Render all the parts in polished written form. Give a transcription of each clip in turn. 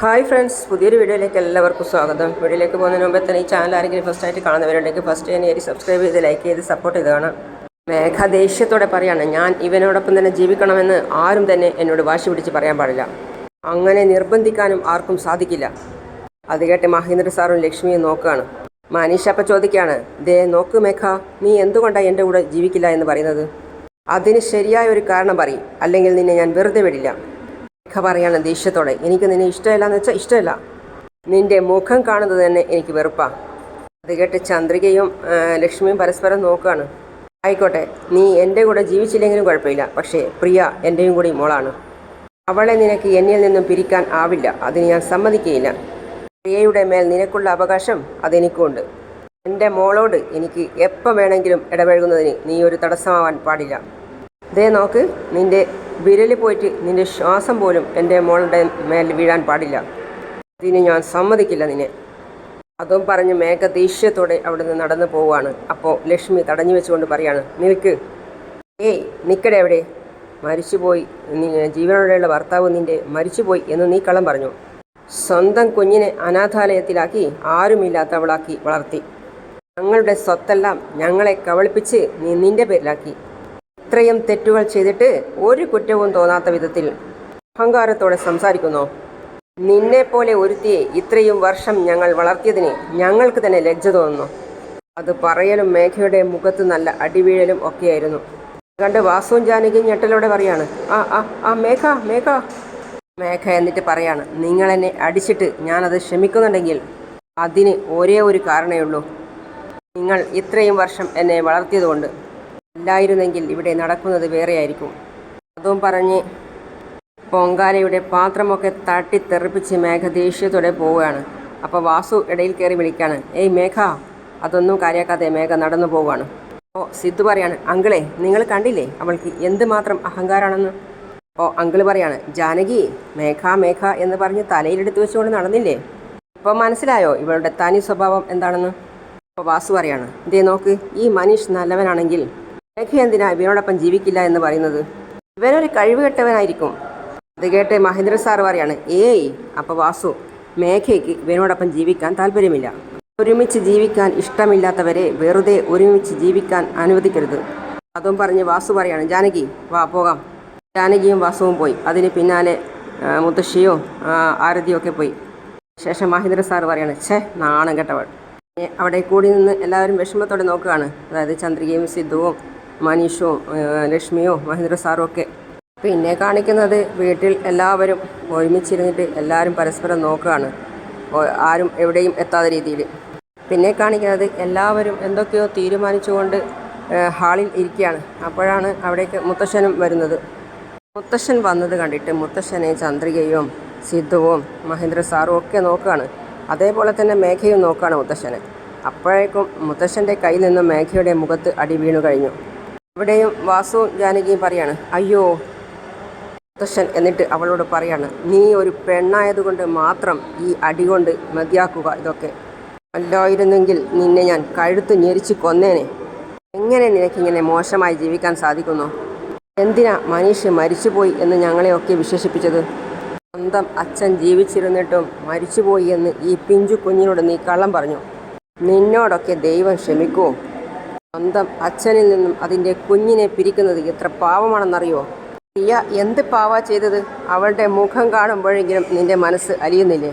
Hi friends, പുതിയൊരു വീഡിയോയിലേക്ക് എല്ലാവർക്കും സ്വാഗതം. വീഡിയോയിലേക്ക് പോകുന്നതിന് മുമ്പേ തന്നെ ഈ ചാനൽ ആരെങ്കിലും ഫസ്റ്റായിട്ട് കാണുന്നവരുണ്ടെങ്കിൽ ഫസ്റ്റ് തന്നെ സബ്സ്ക്രൈബ് ചെയ്ത് ലൈക്ക് ചെയ്ത് സപ്പോർട്ട് ചെയ്ത് കാണാം. മേഘ ദേഷ്യത്തോടെ പറയാണ്, ഞാൻ ഇവനോടൊപ്പം തന്നെ ജീവിക്കണമെന്ന് ആരും തന്നെ എന്നോട് വാശി പിടിച്ച് പറയാൻ പാടില്ല. അങ്ങനെ നിർബന്ധിക്കാനും ആർക്കും സാധിക്കില്ല. അത് കേട്ട് മഹേന്ദ്ര സാറും ലക്ഷ്മിയും നോക്കുകയാണ്. മനീഷ അപ്പം ചോദിക്കുകയാണ്, ദേ നോക്ക് മേഘ, നീ എന്തുകൊണ്ടാണ് എൻ്റെ കൂടെ ജീവിക്കില്ല എന്ന് പറയുന്നത്? അതിന് ശരിയായ ഒരു കാരണം പറയും, അല്ലെങ്കിൽ നിന്നെ ഞാൻ വെറുതെ വിടില്ല. മേഘ പറയാണ് ദേഷ്യത്തോടെ, എനിക്ക് നിന്നെ ഇഷ്ടമല്ല എന്ന് വെച്ചാൽ ഇഷ്ടമല്ല. നിന്റെ മുഖം കാണുന്നത് തന്നെ എനിക്ക് വെറുപ്പാണ്. അത് കേട്ട് ചന്ദ്രികയും ലക്ഷ്മിയും പരസ്പരം നോക്കുകയാണ്. ആയിക്കോട്ടെ, നീ എൻ്റെ കൂടെ ജീവിച്ചില്ലെങ്കിലും കുഴപ്പമില്ല, പക്ഷേ പ്രിയ എൻ്റെയും കൂടി മോളാണ്. അവളെ നിനക്ക് എന്നിൽ നിന്നും പിരിക്കാൻ ആവില്ല, അതിന് ഞാൻ സമ്മതിക്കുകയില്ല. പ്രിയയുടെ മേൽ നിനക്കുള്ള അവകാശം അതെനിക്കുണ്ട്. എൻ്റെ മോളോട് എനിക്ക് എപ്പോൾ വേണമെങ്കിലും ഇടപഴകുന്നതിന് നീ ഒരു തടസ്സമാവാൻ പാടില്ല. ദേ നോക്ക്, നിന്റെ വിരൽ പോയിട്ട് നിന്റെ ശ്വാസം പോലും എൻ്റെ മോളുടെ മേൽ വീഴാൻ പാടില്ല. അതിന് ഞാൻ സമ്മതിക്കില്ല നിന്നെ. അതും പറഞ്ഞ് മേഘ ദേഷ്യത്തോടെ അവിടെ നിന്ന് നടന്നു പോവുകയാണ്. അപ്പോൾ ലക്ഷ്മി തടഞ്ഞു വെച്ചുകൊണ്ട് പറയാണ്, നിൽക്ക്. ഏയ് നിൽക്കടെ എവിടെ? മരിച്ചുപോയി, ജീവനോടെയുള്ള ഭർത്താവ് നിന്റെ മരിച്ചുപോയി എന്ന് നീ കള്ളം പറഞ്ഞു. സ്വന്തം കുഞ്ഞിനെ അനാഥാലയത്തിലാക്കി ആരുമില്ലാത്തവളാക്കി വളർത്തി. ഞങ്ങളുടെ സ്വത്തെല്ലാം ഞങ്ങളെ കബളിപ്പിച്ച് നീ നിന്റെ പേരിലാക്കി. ഇത്രയും തെറ്റുകൾ ചെയ്തിട്ട് ഒരു കുറ്റവും തോന്നാത്ത വിധത്തിൽ അഹങ്കാരത്തോടെ സംസാരിക്കുന്നോ? നിന്നെപ്പോലെ ഒരുത്തിയെ ഇത്രയും വർഷം ഞങ്ങൾ വളർത്തിയതിന് ഞങ്ങൾക്ക് തന്നെ ലജ്ജ തോന്നുന്നു. അത് പറയലും മേഘയുടെ മുഖത്ത് നല്ല അടിവീഴലും ഒക്കെയായിരുന്നു. കണ്ട് വാസുവും ജാനകിയും ഞെട്ടലോടെ പറയാണ്, ആ മേഘ മേഘ മേഘ എന്നിട്ട് പറയാണ്, നിങ്ങളെന്നെ അടിച്ചിട്ട് ഞാനത് ക്ഷമിക്കുന്നുണ്ടെങ്കിൽ അതിന് ഒരേ ഒരു കാരണമേ ഉള്ളൂ. നിങ്ങൾ ഇത്രയും വർഷം എന്നെ വളർത്തിയതുകൊണ്ട്. അല്ലായിരുന്നെങ്കിൽ ഇവിടെ നടക്കുന്നത് വേറെയായിരിക്കും. അതും പറഞ്ഞ് പൊങ്കാലയുടെ പാത്രമൊക്കെ തട്ടിത്തെറിപ്പിച്ച് മേഘ ദേഷ്യത്തോടെ പോവുകയാണ്. അപ്പോൾ വാസു ഇടയിൽ കയറി വിളിക്കുകയാണ്, ഏയ് മേഘ. അതൊന്നും കാര്യാക്കാതെ മേഘ നടന്നു പോവുകയാണ്. അപ്പോൾ സിദ്ധു പറയാണ്, അങ്കിളെ നിങ്ങൾ കണ്ടില്ലേ അവൾക്ക് എന്തുമാത്രം അഹങ്കാരമാണെന്ന്? അപ്പോൾ അങ്കിള് പറയാണ്, ജാനകി മേഘ മേഘ എന്ന് പറഞ്ഞ് തലയിലെടുത്ത് വെച്ചുകൊണ്ട് നടന്നില്ലേ? ഇപ്പോൾ മനസ്സിലായോ ഇവളുടെ തനി സ്വഭാവം എന്താണെന്ന്? അപ്പോൾ വാസു പറയാണ്, ഇതേ നോക്ക്, ഈ മനീഷ് നല്ലവനാണെങ്കിൽ മേഘ എന്തിനാ ഇവനോടൊപ്പം ജീവിക്കില്ല എന്ന് പറയുന്നത്? ഇവനൊരു കഴിവ് കെട്ടവനായിരിക്കും. അത് കേട്ട് മഹേന്ദ്ര സാർ പറയാണ്, ഏയ്. അപ്പോൾ വാസു, മേഘയ്ക്ക് ഇവനോടൊപ്പം ജീവിക്കാൻ താല്പര്യമില്ല. ഒരുമിച്ച് ജീവിക്കാൻ ഇഷ്ടമില്ലാത്തവരെ വെറുതെ ഒരുമിച്ച് ജീവിക്കാൻ അനുവദിക്കരുത്. അതും പറഞ്ഞ് വാസു പറയാണ്, ജാനകി വാ പോകാം. ജാനകിയും വാസുവും പോയി. അതിന് പിന്നാലെ മുത്തശ്ശിയോ ആരതിയോ ഒക്കെ പോയി. ശേഷം മഹേന്ദ്ര സാർ പറയാണ്, നാണം കെട്ടവൾ. അവിടെ കൂടി നിന്ന് എല്ലാവരും വിഷമത്തോടെ നോക്കുകയാണ്. അതായത് ചന്ദ്രികയും സിദ്ധുവും മനീഷും ലക്ഷ്മിയോ മഹേന്ദ്ര സാറും ഒക്കെ. പിന്നെ കാണിക്കുന്നത് വീട്ടിൽ എല്ലാവരും ഒരുമിച്ചിരുന്നിട്ട് എല്ലാവരും പരസ്പരം നോക്കുകയാണ്, ആരും എവിടെയും എത്താത്ത രീതിയിൽ. പിന്നെ കാണിക്കുന്നത് എല്ലാവരും എന്തൊക്കെയോ തീരുമാനിച്ചുകൊണ്ട് ഹാളിൽ ഇരിക്കുകയാണ്. അപ്പോഴാണ് അവിടേക്ക് മുത്തശ്ശനും വരുന്നത്. മുത്തശ്ശൻ വന്നത് കണ്ടിട്ട് മുത്തശ്ശനെ ചന്ദ്രികയും സിദ്ധുവും മഹേന്ദ്ര സാറും ഒക്കെ നോക്കുകയാണ്. അതേപോലെ തന്നെ മേഘയും നോക്കുകയാണ് മുത്തശ്ശനെ. അപ്പോഴേക്കും മുത്തശ്ശൻ്റെ കയ്യിൽ നിന്നും മേഘയുടെ മുഖത്ത് അടി വീണു കഴിഞ്ഞു. ഇവിടെയും വാസുവും ജാനകിയും പറയാണ്, അയ്യോ മുത്തശ്ശൻ. എന്നിട്ട് അവളോട് പറയാണ്, നീ ഒരു പെണ്ണായതുകൊണ്ട് മാത്രം ഈ അടി കൊണ്ട് മതിയാക്കുക ഇതൊക്കെ. അല്ലായിരുന്നെങ്കിൽ നിന്നെ ഞാൻ കഴുത്ത് ഞെരിച്ച് കൊന്നേനെ. എങ്ങനെ നിനക്കിങ്ങനെ മോശമായി ജീവിക്കാൻ സാധിക്കുന്നു? എന്തിനാ മനീഷ് മരിച്ചുപോയി എന്ന് ഞങ്ങളെയൊക്കെ വിശേഷിപ്പിച്ചത്? സ്വന്തം അച്ഛൻ ജീവിച്ചിരുന്നിട്ടും മരിച്ചുപോയി എന്ന് ഈ പിഞ്ചു കുഞ്ഞിനോട് നീ കള്ളം പറഞ്ഞു. നിന്നോടൊക്കെ ദൈവം ക്ഷമിക്കുമോ? സ്വന്തം അച്ഛനിൽ നിന്നും അതിൻ്റെ കുഞ്ഞിനെ പിരിക്കുന്നത് എത്ര പാവമാണെന്നറിയോ? പ്രിയ എന്ത് പാവാ ചെയ്തത്? അവളുടെ മുഖം കാണുമ്പോഴെങ്കിലും നിന്റെ മനസ്സ് അലിയുന്നില്ലേ?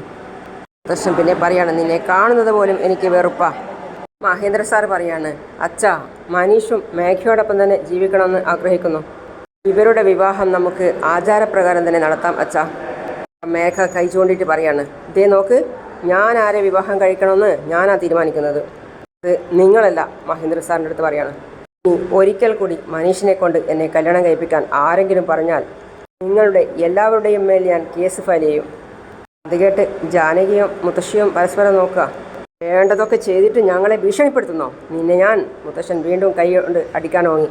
മുത്തശ്ശൻ പിന്നെ പറയാണ്, നിന്നെ കാണുന്നത് പോലും എനിക്ക് വെറുപ്പാ. മഹേന്ദ്ര സാർ പറയാണ്, അച്ഛാ, മനീഷും മേഘയോടൊപ്പം തന്നെ ജീവിക്കണമെന്ന് ആഗ്രഹിക്കുന്നു. ഇവരുടെ വിവാഹം നമുക്ക് ആചാരപ്രകാരം തന്നെ നടത്താം അച്ഛാ. മേഘ കൈ ചൂണ്ടിയിട്ട് പറയാണ്, ഇതേ നോക്ക്, ഞാൻ ആരെ വിവാഹം കഴിക്കണമെന്ന് ഞാനാ തീരുമാനിക്കുന്നത്, അത് നിങ്ങളല്ല. മഹേന്ദ്ര സാറിൻ്റെ അടുത്ത് പറയാണ്, നീ ഒരിക്കൽ കൂടി മനീഷിനെ കൊണ്ട് എന്നെ കല്യാണം കഴിപ്പിക്കാൻ ആരെങ്കിലും പറഞ്ഞാൽ നിങ്ങളുടെ എല്ലാവരുടെയും മേൽ ഞാൻ കേസ് ഫയൽ ചെയ്യും. അത് കേട്ട് ജാനകിയും മുത്തശ്ശിയും പരസ്പരം നോക്കുക. വേണ്ടതൊക്കെ ചെയ്തിട്ട് ഞങ്ങളെ ഭീഷണിപ്പെടുത്തുന്നോ നിന്നെ ഞാൻ? മുത്തശ്ശൻ വീണ്ടും കൈ കൊണ്ട് അടിക്കാൻ വാങ്ങി.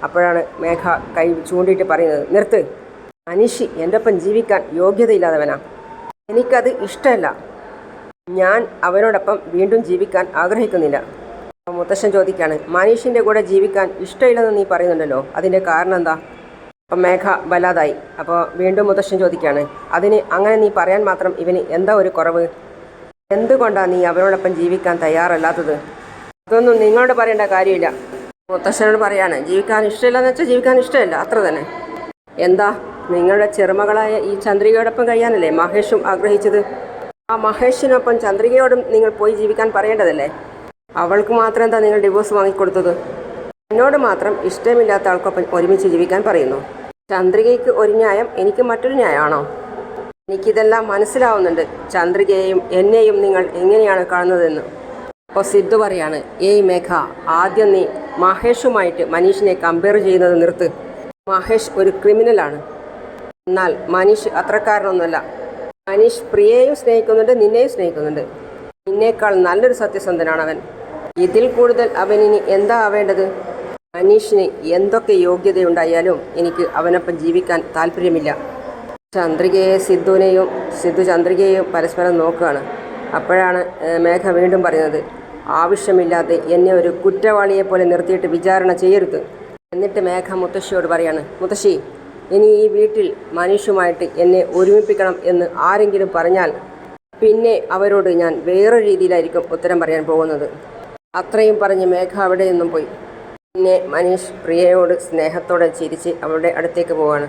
അപ്പോഴാണ് മേഘ കൈ ചൂണ്ടിയിട്ട് പറയുന്നത്, നിർത്ത്. മനീഷ് എൻ്റെ ഒപ്പം ജീവിക്കാൻ യോഗ്യതയില്ലാത്തവനാ. എനിക്കത് ഇഷ്ടമല്ല. ഞാൻ അവനോടൊപ്പം വീണ്ടും ജീവിക്കാൻ ആഗ്രഹിക്കുന്നില്ല. മുത്തശ്ശൻ ചോദിക്കുകയാണ്, മനീഷിൻ്റെ കൂടെ ജീവിക്കാൻ ഇഷ്ടമില്ലെന്ന് നീ പറയുന്നുണ്ടല്ലോ, അതിൻ്റെ കാരണം എന്താ? അപ്പം മേഘ വല്ലാതായി. അപ്പോൾ വീണ്ടും മുത്തശ്ശൻ ചോദിക്കുകയാണ്, അതിന് അങ്ങനെ നീ പറയാൻ മാത്രം ഇവന് എന്താ ഒരു കുറവ്? എന്തുകൊണ്ടാണ് നീ അവരോടൊപ്പം ജീവിക്കാൻ തയ്യാറല്ലാത്തത്? അതൊന്നും നിങ്ങളോട് പറയേണ്ട കാര്യമില്ല. മുത്തശ്ശനോട് പറയാണ്, ജീവിക്കാൻ ഇഷ്ടമില്ലെന്ന് വെച്ചാൽ ജീവിക്കാൻ ഇഷ്ടമില്ല, അത്ര തന്നെ. എന്താ, നിങ്ങളുടെ ചെറുമകളായ ഈ ചന്ദ്രികയോടൊപ്പം കഴിയാനല്ലേ മഹേഷും ആഗ്രഹിച്ചത്? ആ മഹേഷിനൊപ്പം ചന്ദ്രികയോടും നിങ്ങൾ പോയി ജീവിക്കാൻ പറയേണ്ടതല്ലേ? അവൾക്ക് മാത്രം എന്താ നിങ്ങൾ ഡിവോഴ്സ് വാങ്ങിക്കൊടുത്തത്? എന്നോട് മാത്രം ഇഷ്ടമില്ലാത്ത ആൾക്കൊപ്പം ഒരുമിച്ച് ജീവിക്കാൻ പറയുന്നു. ചന്ദ്രികയ്ക്ക് ഒരു ന്യായം, എനിക്ക് മറ്റൊരു ന്യായമാണോ? എനിക്കിതെല്ലാം മനസ്സിലാവുന്നുണ്ട്. ചന്ദ്രികയെയും എന്നെയും നിങ്ങൾ എങ്ങനെയാണ് കാണുന്നതെന്ന്. അപ്പോൾ സിദ്ധു പറയാണ്, ഏയ് മേഘ, ആദ്യം നീ മഹേഷുമായിട്ട് മനീഷിനെ കമ്പയർ ചെയ്യുന്നത് നിർത്ത്. മഹേഷ് ഒരു ക്രിമിനലാണ്. എന്നാൽ മനീഷ് അത്രക്കാരനൊന്നുമല്ല. മനീഷ് പ്രിയയെയും സ്നേഹിക്കുന്നുണ്ട്, നിന്നെയും സ്നേഹിക്കുന്നുണ്ട്. നിന്നേക്കാൾ നല്ലൊരു സത്യസന്ധനാണ് അവൻ. ഇതിൽ കൂടുതൽ അവനിനി എന്താ ആവേണ്ടത്? മനീഷിന് എന്തൊക്കെ യോഗ്യതയുണ്ടായാലും എനിക്ക് അവനൊപ്പം ജീവിക്കാൻ താല്പര്യമില്ല. ചന്ദ്രികയെ സിദ്ധു ചന്ദ്രികയെയും പരസ്പരം നോക്കുകയാണ്. അപ്പോഴാണ് മേഘ വീണ്ടും പറയുന്നത്, ആവശ്യമില്ലാതെ എന്നെ ഒരു കുറ്റവാളിയെപ്പോലെ നിർത്തിയിട്ട് വിചാരണ ചെയ്യരുത്. എന്നിട്ട് മേഘ മുത്തശ്ശിയോട് പറയാണ്, മുത്തശ്ശി, ഇനി ഈ വീട്ടിൽ മനീഷുമായിട്ട് എന്നെ ഒരുമിപ്പിക്കണം എന്ന് ആരെങ്കിലും പറഞ്ഞാൽ പിന്നെ അവരോട് ഞാൻ വേറെ രീതിയിലായിരിക്കും ഉത്തരം പറയാൻ പോകുന്നത്. അത്രയും പറഞ്ഞ് മേഘ അവിടെ നിന്നും പോയി. പിന്നെ മനീഷ് പ്രിയയോട് സ്നേഹത്തോടെ ചിരിച്ച് അവളുടെ അടുത്തേക്ക് പോവാണ്.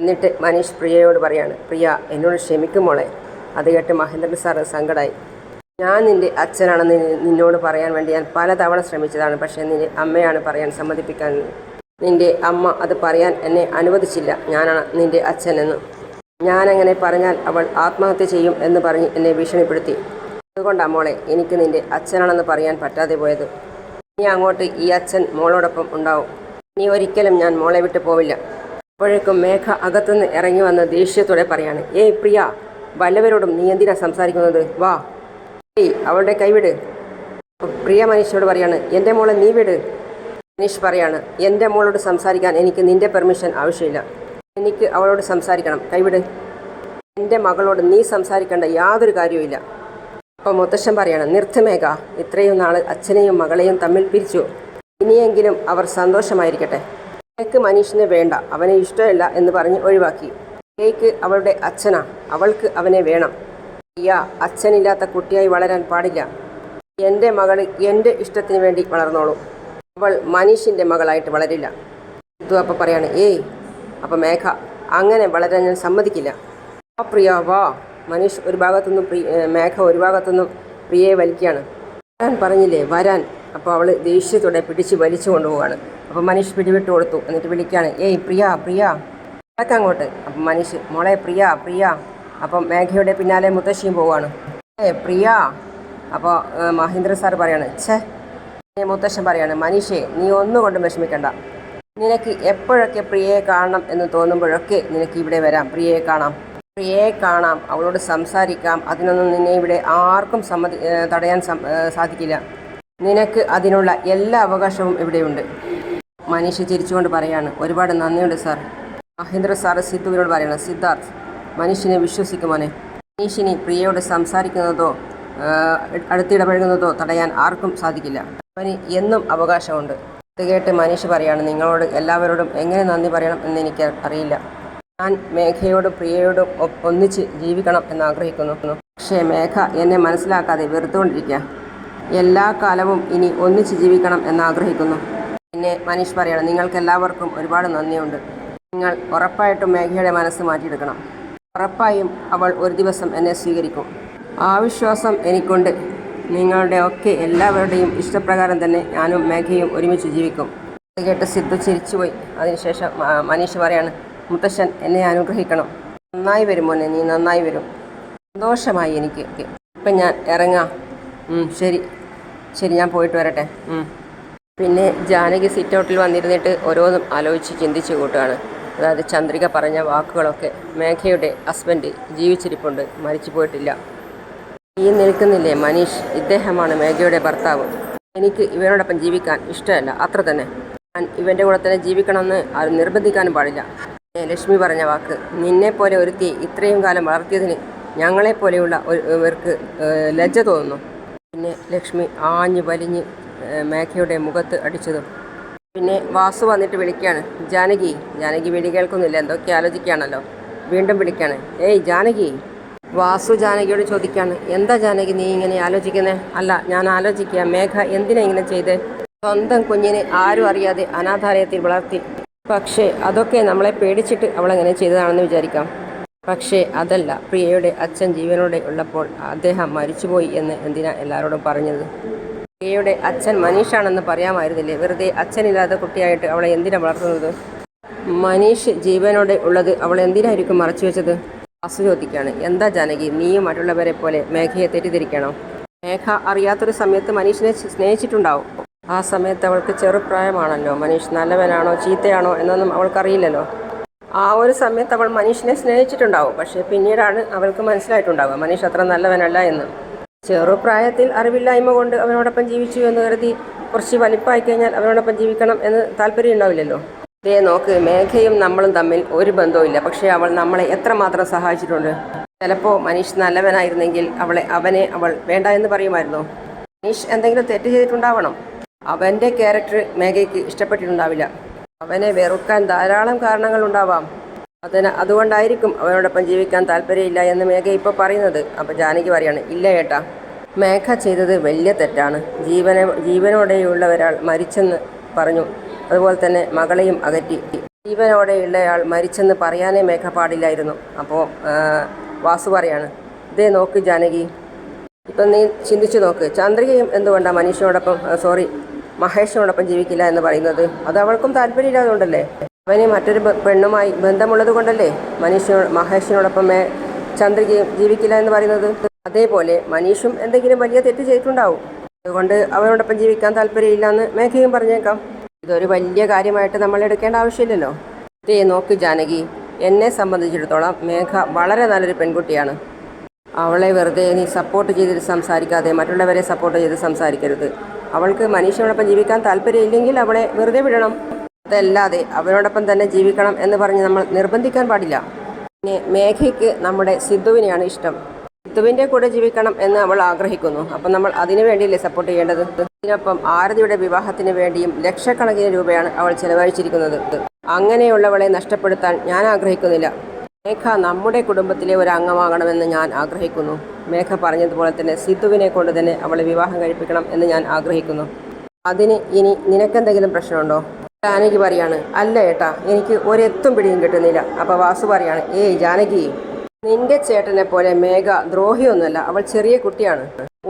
എന്നിട്ട് മനീഷ് പ്രിയയോട് പറയാണ്, പ്രിയ, എന്നോട് ക്ഷമിക്കും മോളെ. അത് കേട്ട് മഹേന്ദ്രൻ സാറ് സങ്കടമായി. ഞാൻ നിൻ്റെ അച്ഛനാണെന്ന് നിന്നോട് പറയാൻ വേണ്ടി ഞാൻ പലതവണ ശ്രമിച്ചതാണ്. പക്ഷേ നിൻ്റെ അമ്മയാണ് പറയാൻ സമ്മതിപ്പിക്കാൻ. നിൻ്റെ അമ്മ അത് പറയാൻ എന്നെ അനുവദിച്ചില്ല, ഞാനാണ് നിൻ്റെ അച്ഛനെന്ന്. ഞാനങ്ങനെ പറഞ്ഞാൽ അവൾ ആത്മഹത്യ ചെയ്യും എന്ന് പറഞ്ഞ് എന്നെ ഭീഷണിപ്പെടുത്തി. അതുകൊണ്ടാണ് മോളെ എനിക്ക് നിൻ്റെ അച്ഛനാണെന്ന് പറയാൻ പറ്റാതെ പോയത്. ഇനി അങ്ങോട്ട് ഈ അച്ഛൻ മോളോടൊപ്പം ഉണ്ടാവും. ഇനി ഒരിക്കലും ഞാൻ മോളെ വിട്ടു പോവില്ല. അപ്പോഴേക്കും മേഘ അകത്തുനിന്ന് ഇറങ്ങി വന്ന് ദേഷ്യത്തോടെ പറയാണ്, ഏയ് പ്രിയ, വല്ലവരോടും നീ എന്തിനാ സംസാരിക്കുന്നത്? വാ. ഏയ്, അവളുടെ കൈവിട്. പ്രിയ മനീഷിനോട് പറയാണ്, എൻ്റെ മോളെ നീ വിട്. മനീഷ് പറയാണ്, എൻ്റെ മോളോട് സംസാരിക്കാൻ എനിക്ക് നിൻ്റെ പെർമിഷൻ ആവശ്യമില്ല. എനിക്ക് അവളോട് സംസാരിക്കണം, കൈവിട്. എൻ്റെ മകളോട് നീ സംസാരിക്കേണ്ട യാതൊരു കാര്യവുമില്ല. അപ്പോൾ മുത്തശ്ശൻ പറയാണ്, നിർത്ത് മേഘ, ഇത്രയും നാൾ അച്ഛനെയും മകളെയും തമ്മിൽ പിരിച്ചു. ഇനിയെങ്കിലും അവർ സന്തോഷമായിരിക്കട്ടെ. എനിക്ക് മനീഷിനെ വേണ്ട, അവനെ ഇഷ്ടമില്ല എന്ന് പറഞ്ഞ് ഒഴിവാക്കി. കേക്ക് അവളുടെ അച്ഛനാ, അവൾക്ക് അവനെ വേണം. അച്ഛനില്ലാത്ത കുട്ടിയായി വളരാൻ പാടില്ല. എൻ്റെ മകൾ എൻ്റെ ഇഷ്ടത്തിന് വേണ്ടി വളർന്നോളൂ. അവൾ മനീഷിൻ്റെ മകളായിട്ട് വളരില്ല. സിദ്ധു അപ്പം പറയാണ്, ഏയ്. അപ്പം മേഘ, അങ്ങനെ വളരാൻ ഞാൻ സമ്മതിക്കില്ല. ആ പ്രിയ, വാ. മനീഷ് ഒരു ഭാഗത്തുനിന്നും മേഘ ഒരു ഭാഗത്തുനിന്നും പ്രിയയെ വലിക്കുകയാണ്. വരാൻ പറഞ്ഞില്ലേ, വരാൻ. അപ്പോൾ അവൾ ദേഷ്യത്തോടെ പിടിച്ച് വലിച്ചു കൊണ്ടുപോവാണ്. അപ്പോൾ മനീഷ് പിടിവിട്ട് കൊടുത്തു. എന്നിട്ട് വിളിക്കുകയാണ്, ഏയ് പ്രിയ, പ്രിയ, അങ്ങോട്ട്. അപ്പം മനീഷ്, മോളെ പ്രിയ, പ്രിയ. അപ്പം മേഘയുടെ പിന്നാലെ മുത്തശ്ശിയും പോവുകയാണ്. പ്രിയ. അപ്പോൾ മഹേന്ദ്രൻ സാർ പറയാണ്, മുത്തശ്ശൻ പറയാണ്, മനീഷേ, നീ ഒന്നുകൊണ്ടും വിഷമിക്കണ്ട. നിനക്ക് എപ്പോഴൊക്കെ പ്രിയയെ കാണണം എന്ന് തോന്നുമ്പോഴൊക്കെ നിനക്ക് ഇവിടെ വരാം, പ്രിയയെ കാണാം, അവളോട് സംസാരിക്കാം. അതിനൊന്നും നിന്നെ ഇവിടെ ആർക്കും തടയാൻ സാധിക്കില്ല. നിനക്ക് അതിനുള്ള എല്ലാ അവകാശവും ഇവിടെയുണ്ട്. മനീഷ് ചിരിച്ചുകൊണ്ട് പറയാണ്, ഒരുപാട് നന്ദിയുണ്ട് സാർ. മഹേന്ദ്രൻ സാറ് സിദ്ധുവിനോട് പറയണം, സിദ്ധാർത്ഥ്, മനീഷിനെ വിശ്വസിക്കുമോനെ. മനീഷിനി പ്രിയയോട് സംസാരിക്കുന്നതോ അടുത്തിടപഴകുന്നതോ തടയാൻ ആർക്കും സാധിക്കില്ല. അവന് എന്നും അവകാശമുണ്ട്. ഇത് കേട്ട് മനീഷ് പറയാണ്, നിങ്ങളോട് എല്ലാവരോടും എങ്ങനെ നന്ദി പറയണം എന്ന് എനിക്ക് അറിയില്ല. ഞാൻ മേഘയോടും പ്രിയയോടും ഒന്നിച്ച് ജീവിക്കണം എന്നാഗ്രഹിക്കുന്നു. പക്ഷേ മേഘ എന്നെ മനസ്സിലാക്കാതെ വെറുത്തുകൊണ്ടിരിക്കുക. എല്ലാ കാലവും ഇനി ഒന്നിച്ച് ജീവിക്കണം എന്നാഗ്രഹിക്കുന്നു. പിന്നെ മനീഷ് പറയാണ്, നിങ്ങൾക്കെല്ലാവർക്കും ഒരുപാട് നന്ദിയുണ്ട്. നിങ്ങൾ ഉറപ്പായിട്ടും മേഘയുടെ മനസ്സ് മാറ്റിയെടുക്കണം. ഉറപ്പായും അവൾ ഒരു ദിവസം എന്നെ സ്വീകരിക്കും. ആ വിശ്വാസം എനിക്കുണ്ട്. നിങ്ങളുടെ ഒക്കെ എല്ലാവരുടെയും ഇഷ്ടപ്രകാരം തന്നെ ഞാനും മേഘയും ഒരുമിച്ച് ജീവിക്കും. അത് കേട്ട് സിദ്ധു ചിരിച്ചുപോയി. അതിനുശേഷം മനീഷ് പറയാണ്, മുത്തശ്ശൻ എന്നെ അനുഗ്രഹിക്കണം. നന്നായി വരും മോനെ, നീ നന്നായി വരും. സന്തോഷമായി എനിക്ക്. ഇപ്പം ഞാൻ ഇറങ്ങാം. ശരി, ഞാൻ പോയിട്ട് വരട്ടെ. പിന്നെ ജാനകി സിറ്റ് ഔട്ടിൽ വന്നിരുന്നിട്ട് ഓരോന്നും ആലോചിച്ച് ചിന്തിച്ച് കൂട്ടുകയാണ്. അതായത് ചന്ദ്രിക പറഞ്ഞ വാക്കുകളൊക്കെ. മേഘയുടെ ഹസ്ബൻഡ് ജീവിച്ചിരിപ്പുണ്ട്, മരിച്ചു പോയിട്ടില്ല. ഈ നിൽക്കുന്നില്ലേ മനീഷ്, ഇദ്ദേഹമാണ് മേഘയുടെ ഭർത്താവ്. എനിക്ക് ഇവനോടൊപ്പം ജീവിക്കാൻ ഇഷ്ടമല്ല, അത്ര തന്നെ. ഞാൻ ഇവൻ്റെ കൂടെ തന്നെ ജീവിക്കണമെന്ന് ആരും നിർബന്ധിക്കാനും പാടില്ല. ലക്ഷ്മി പറഞ്ഞ വാക്ക്, നിന്നെപ്പോലെ ഒരുത്തി ഇത്രയും കാലം വളർത്തിയതിന് ഞങ്ങളെപ്പോലെയുള്ള ഇവർക്ക് ലജ്ജ തോന്നുന്നു. പിന്നെ ലക്ഷ്മി ആഞ്ഞു വലിഞ്ഞ് മേഘയുടെ മുഖത്ത് അടിച്ചതും പിന്നെ വാസു വന്നിട്ട് വിളിക്കുകയാണ്, ജാനകി. ജാനകി വിളി കേൾക്കുന്നില്ല, എന്തൊക്കെ ആലോചിക്കുകയാണല്ലോ. വീണ്ടും വിളിക്കുകയാണ്, ഏയ് ജാനകി. വാസു ജാനകിയോട് ചോദിക്കുകയാണ്, എന്താ ജാനകി നീ ഇങ്ങനെ ആലോചിക്കുന്നത്? അല്ല, ഞാൻ ആലോചിക്കുക, മേഘ എന്തിനാ ഇങ്ങനെ ചെയ്തേ? സ്വന്തം കുഞ്ഞിനെ ആരും അറിയാതെ അനാഥാലയത്തിൽ വളർത്തി. പക്ഷേ അതൊക്കെ നമ്മളെ പേടിച്ചിട്ട് അവളെങ്ങനെ ചെയ്തതാണെന്ന് വിചാരിക്കാം. പക്ഷേ അതല്ല, പ്രിയയുടെ അച്ഛൻ ജീവനോടെ ഉള്ളപ്പോൾ അദ്ദേഹം മരിച്ചുപോയി എന്ന് എന്തിനാ എല്ലാവരോടും പറഞ്ഞത്? പ്രിയയുടെ അച്ഛൻ മനീഷാണെന്ന് പറയാമായിരുന്നില്ലേ? വെറുതെ അച്ഛനില്ലാത്ത കുട്ടിയായിട്ട് അവളെ എന്തിനാ വളർത്തുന്നത്? മനീഷ് ജീവനോടെ ഉള്ളത് അവൾ എന്തിനായിരിക്കും മറച്ചു വെച്ചത്? വാസു ചോദിക്കുകയാണ്, എന്താ ജാനകി, നീയും മറ്റുള്ളവരെ പോലെ മേഘയെ തെറ്റിദ്ധരിക്കണോ? മേഘ അറിയാത്തൊരു സമയത്ത് മനീഷിനെ സ്നേഹിച്ചിട്ടുണ്ടാവും. ആ സമയത്ത് അവൾക്ക് ചെറുപ്രായമാണല്ലോ. മനീഷ് നല്ലവനാണോ ചീത്തയാണോ എന്നൊന്നും അവൾക്കറിയില്ലല്ലോ. ആ ഒരു സമയത്ത് അവൾ മനീഷിനെ സ്നേഹിച്ചിട്ടുണ്ടാവും. പക്ഷേ പിന്നീടാണ് അവൾക്ക് മനസ്സിലായിട്ടുണ്ടാവുക മനീഷ് അത്ര നല്ലവനല്ല എന്ന്. ചെറുപ്രായത്തിൽ അറിവില്ലായ്മ കൊണ്ട് അവനോടൊപ്പം ജീവിച്ചു എന്ന് കരുതി കുറച്ച് വലിപ്പമായി കഴിഞ്ഞാൽ അവനോടൊപ്പം ജീവിക്കണം എന്ന് താല്പര്യം ഉണ്ടാവില്ലല്ലോ. ഇതേ നോക്ക്, മേഘയും നമ്മളും തമ്മിൽ ഒരു ബന്ധവുമില്ല, പക്ഷേ അവൾ നമ്മളെ എത്രമാത്രം സഹായിച്ചിട്ടുണ്ട്. ചിലപ്പോൾ മനീഷ് നല്ലവനായിരുന്നെങ്കിൽ അവനെ അവൾ വേണ്ട എന്ന് പറയുമായിരുന്നു. മനീഷ് എന്തെങ്കിലും തെറ്റ് ചെയ്തിട്ടുണ്ടാവണം. അവൻ്റെ ക്യാരക്ടർ മേഘയ്ക്ക് ഇഷ്ടപ്പെട്ടിട്ടുണ്ടാവില്ല. അവനെ വെറുക്കാൻ ധാരാളം കാരണങ്ങൾ ഉണ്ടാവാം. അതുകൊണ്ടായിരിക്കും അവനോടൊപ്പം ജീവിക്കാൻ താല്പര്യമില്ല എന്ന് മേഘ ഇപ്പോൾ പറയുന്നത്. അപ്പോൾ ജാനകി പറയാണ്, ഇല്ല ഏട്ടാ, മേഘ ചെയ്തത് വലിയ തെറ്റാണ്. ജീവനോടെയുള്ള ഒരാൾ മരിച്ചെന്ന് പറഞ്ഞു, അതുപോലെ തന്നെ മകളെയും അകറ്റി. ജീവനോടെയുള്ളയാൾ മരിച്ചെന്ന് പറയാനേ മേഘ പാടില്ലായിരുന്നു. അപ്പോൾ വാസു പറയാണ്, ഇതേ നോക്ക് ജാനകി, ഇപ്പം നീ ചിന്തിച്ചു നോക്ക്, ചന്ദ്രികയും എന്തുകൊണ്ടാണ് മഹേഷിനോടൊപ്പം ജീവിക്കില്ല എന്ന് പറയുന്നത്? അത് അവൾക്കും താല്പര്യമില്ലാതുകൊണ്ടല്ലേ? അവന് മറ്റൊരു പെണ്ണുമായി ബന്ധമുള്ളത് കൊണ്ടല്ലേ മഹേഷിനോടൊപ്പം ചന്ദ്രികയും ജീവിക്കില്ല എന്ന് പറയുന്നത്? അതേപോലെ മനീഷും എന്തെങ്കിലും വലിയ തെറ്റ് ചെയ്തിട്ടുണ്ടാവും, അതുകൊണ്ട് അവനോടൊപ്പം ജീവിക്കാൻ താല്പര്യമില്ല എന്ന് മേഘയും പറഞ്ഞേക്കാം. ഇതൊരു വലിയ കാര്യമായിട്ട് നമ്മൾ എടുക്കേണ്ട ആവശ്യമില്ലല്ലോ. ഇതേ നോക്ക് ജാനകി, എന്നെ സംബന്ധിച്ചിടത്തോളം മേഘ വളരെ നല്ലൊരു പെൺകുട്ടിയാണ്. അവളെ വെറുതെ നീ സപ്പോർട്ട് ചെയ്തിട്ട് സംസാരിക്കാതെ മറ്റുള്ളവരെ സപ്പോർട്ട് ചെയ്ത് സംസാരിക്കരുത്. അവൾക്ക് മനീഷിനോടൊപ്പം ജീവിക്കാൻ താല്പര്യമില്ലെങ്കിൽ അവളെ വെറുതെ വിടണം. അതല്ലാതെ അവനോടൊപ്പം തന്നെ ജീവിക്കണം എന്ന് പറഞ്ഞ് നമ്മൾ നിർബന്ധിക്കാൻ പാടില്ല. പിന്നെ മേഘയ്ക്ക് നമ്മുടെ സിദ്ധുവിനെയാണ് ഇഷ്ടം. സിദ്ധുവിൻ്റെ കൂടെ ജീവിക്കണം എന്ന് അവൾ ആഗ്രഹിക്കുന്നു. അപ്പം നമ്മൾ അതിനു വേണ്ടിയല്ലേ സപ്പോർട്ട് ചെയ്യേണ്ടത്? ഇതിനൊപ്പം ആരതിയുടെ വിവാഹത്തിന് വേണ്ടിയും ലക്ഷക്കണക്കിന് രൂപയാണ് അവൾ ചെലവഴിച്ചിരിക്കുന്നത്. അങ്ങനെയുള്ളവളെ നഷ്ടപ്പെടുത്താൻ ഞാൻ ആഗ്രഹിക്കുന്നില്ല. മേഘ നമ്മുടെ കുടുംബത്തിലെ ഒരു അംഗമാകണമെന്ന് ഞാൻ ആഗ്രഹിക്കുന്നു. മേഘ പറഞ്ഞതുപോലെ തന്നെ സിദ്ധുവിനെ കൊണ്ട് തന്നെ അവളെ വിവാഹം കഴിപ്പിക്കണം എന്ന് ഞാൻ ആഗ്രഹിക്കുന്നു. അതിന് ഇനി നിനക്കെന്തെങ്കിലും പ്രശ്നമുണ്ടോ? ജാനകി പറയാണ്, അല്ല ഏട്ടാ, എനിക്ക് ഒരെത്തും പിടിയും കിട്ടുന്നില്ല. അപ്പോൾ വാസു പറയാണ്, ഏയ് ജാനകി, നിന്റെ ചേട്ടനെ പോലെ മേഘ ദ്രോഹിയൊന്നുമല്ല. അവൾ ചെറിയ കുട്ടിയാണ്.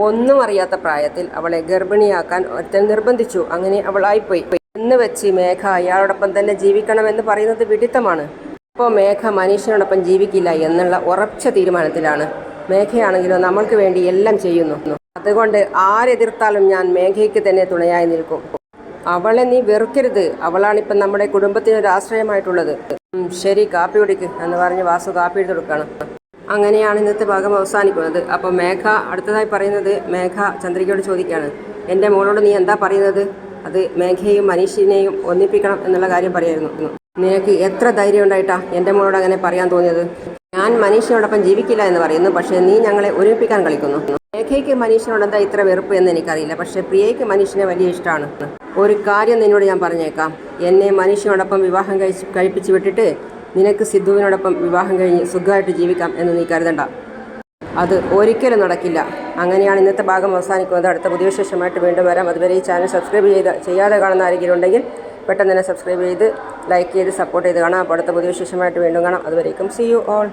ഒന്നും അറിയാത്ത പ്രായത്തിൽ അവളെ ഗർഭിണിയാക്കാൻ ഒരുത്തൻ നിർബന്ധിച്ചു. അങ്ങനെ അവൾ ആയിപ്പോയി എന്ന് വെച്ച് മേഘ അയാളോടൊപ്പം തന്നെ ജീവിക്കണമെന്ന് പറയുന്നത് വിഡിത്തമാണ്. ഇപ്പോൾ മേഘ മനീഷിനോടൊപ്പം ജീവിക്കില്ല എന്നുള്ള ഉറച്ച തീരുമാനത്തിലാണ്. മേഘയാണെങ്കിലോ നമ്മൾക്ക് വേണ്ടി എല്ലാം ചെയ്യുന്നു. അതുകൊണ്ട് ആരെതിർത്താലും ഞാൻ മേഘയ്ക്ക് തന്നെ തുണയായി നിൽക്കും. അവളെ നീ വെറുക്കരുത്. അവളാണിപ്പം നമ്മുടെ കുടുംബത്തിനൊരു ആശ്രയമായിട്ടുള്ളത്. ശരി, കാപ്പി കുടിക്ക് എന്ന് പറഞ്ഞ് വാസു കാപ്പി എടുത്ത് കൊടുക്കുകയാണ്. അങ്ങനെയാണ് ഇന്നത്തെ ഭാഗം അവസാനിക്കുന്നത്. അപ്പോൾ മേഘ അടുത്തതായി പറയുന്നത്, മേഘ ചന്ദ്രികയോട് ചോദിക്കുകയാണ്, എൻ്റെ മോളോട് നീ എന്താ പറയുന്നത്? അത് മേഘയെയും മനീഷിനെയും ഒന്നിപ്പിക്കണം എന്നുള്ള കാര്യം പറയായിരുന്നു. നിനക്ക് എത്ര ധൈര്യം ഉണ്ടായിട്ടാ എൻ്റെ മോളോട് അങ്ങനെ പറയാൻ തോന്നിയത്? ഞാൻ മനീഷിനോടൊപ്പം ജീവിക്കില്ല എന്ന് പറയുന്നു, പക്ഷേ നീ ഞങ്ങളെ ഒരുമിപ്പിക്കാൻ കളിക്കുന്നു. മേഘയ്ക്ക് മനീഷിനോട് എന്താ ഇത്ര വെറുപ്പ് എന്ന് എനിക്കറിയില്ല, പക്ഷേ പ്രിയയ്ക്ക് മനീഷിനെ വലിയ ഇഷ്ടമാണ്. ഒരു കാര്യം നിന്നോട് ഞാൻ പറഞ്ഞേക്കാം, എന്നെ മനീഷിനോടൊപ്പം വിവാഹം കഴിപ്പിച്ച് വിട്ടിട്ട് നിനക്ക് സിദ്ധുവിനോടൊപ്പം വിവാഹം കഴിഞ്ഞ് സുഖമായിട്ട് ജീവിക്കാം എന്ന് നീ കരുതണ്ട. അത് ഒരിക്കലും നടക്കില്ല. അങ്ങനെയാണ് ഇന്നത്തെ ഭാഗം അവസാനിക്കുന്നത്. അടുത്ത പുതിയ വിശേഷമായിട്ട് വീണ്ടും വരാം. അതുവരെ ഈ ചാനൽ സബ്സ്ക്രൈബ് ചെയ്യാതെ കാണുന്ന ആരെങ്കിലും ഉണ്ടെങ്കിൽ പെട്ടെന്ന് തന്നെ സബ്സ്ക്രൈബ് ചെയ്ത് ലൈക്ക് ചെയ്ത് സപ്പോർട്ട് ചെയ്ത് കാണാം. അപ്പോൾ അടുത്ത പുതിയ വിശേഷമായിട്ട് വീണ്ടും കാണാം. അതുവരേക്കും സീ യു ഓൾ.